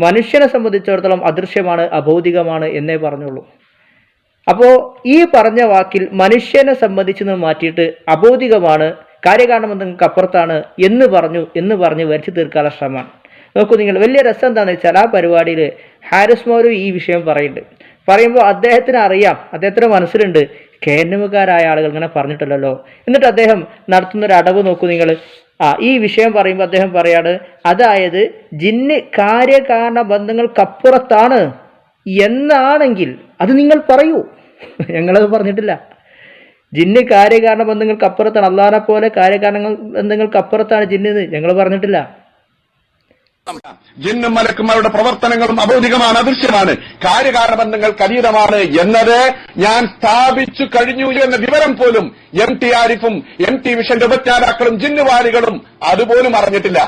മനുഷ്യനെ സംബന്ധിച്ചിടത്തോളം അദൃശ്യമാണ്, അഭൗതികമാണ് എന്നേ പറഞ്ഞുള്ളൂ. അപ്പോൾ ഈ പറഞ്ഞ വാക്കിൽ മനുഷ്യനെ സംബന്ധിച്ച് മാറ്റിയിട്ട് അഭൗതികമാണ്, കാര്യകാരണബന്ധങ്ങൾക്ക് അപ്പുറത്താണ് എന്ന് പറഞ്ഞ് വരച്ചു തീർക്കാനുള്ള ശ്രമമാണ്. നോക്കൂ നിങ്ങൾ, വലിയ രസം എന്താണെന്ന് വെച്ചാൽ ആ പരിപാടിയിൽ ഹാരിസ് മൗലവി ഈ വിഷയം പറയുമ്പോൾ അദ്ദേഹത്തിന് അറിയാം, അദ്ദേഹത്തിന് മനസ്സിലുണ്ട് KNM-കാരായ ആളുകൾ ഇങ്ങനെ പറഞ്ഞിട്ടില്ലല്ലോ. എന്നിട്ട് അദ്ദേഹം നടത്തുന്നൊരു അടവ് നോക്കൂ നിങ്ങൾ. ഈ വിഷയം പറയുമ്പോൾ അദ്ദേഹം പറയാണ്, അതായത് ജിന്ന് കാര്യകാരണ ബന്ധങ്ങൾക്കപ്പുറത്താണ് എന്നാണെങ്കിൽ അത് നിങ്ങൾ പറയൂ, ഞങ്ങളത് പറഞ്ഞിട്ടില്ല. ജിന്ന് കാര്യകാരണ ബന്ധങ്ങൾക്ക് അപ്പുറത്താണ്, അള്ളാഹിനെ പോലെ കാര്യകാരണ ബന്ധങ്ങൾക്ക് അപ്പുറത്താണ് ജിന്ന്, ഞങ്ങൾ പറഞ്ഞിട്ടില്ല. ജിന്നും മലക്കുമാരുടെ പ്രവർത്തനങ്ങളും അബൗദികമാണ്, അദൃശ്യമാണ്, കാര്യകാരണബന്ധങ്ങൾക്ക് അതീതമാണ് എന്നത് ഞാൻ സ്ഥാപിച്ചു കഴിഞ്ഞു എന്ന വിവരം പോലും MT ആരിഫും MT വിഷന്റെ ഉപജ്ഞാതാക്കളും ജിന്നുവാദികളും അതുപോലും അറിഞ്ഞിട്ടില്ല.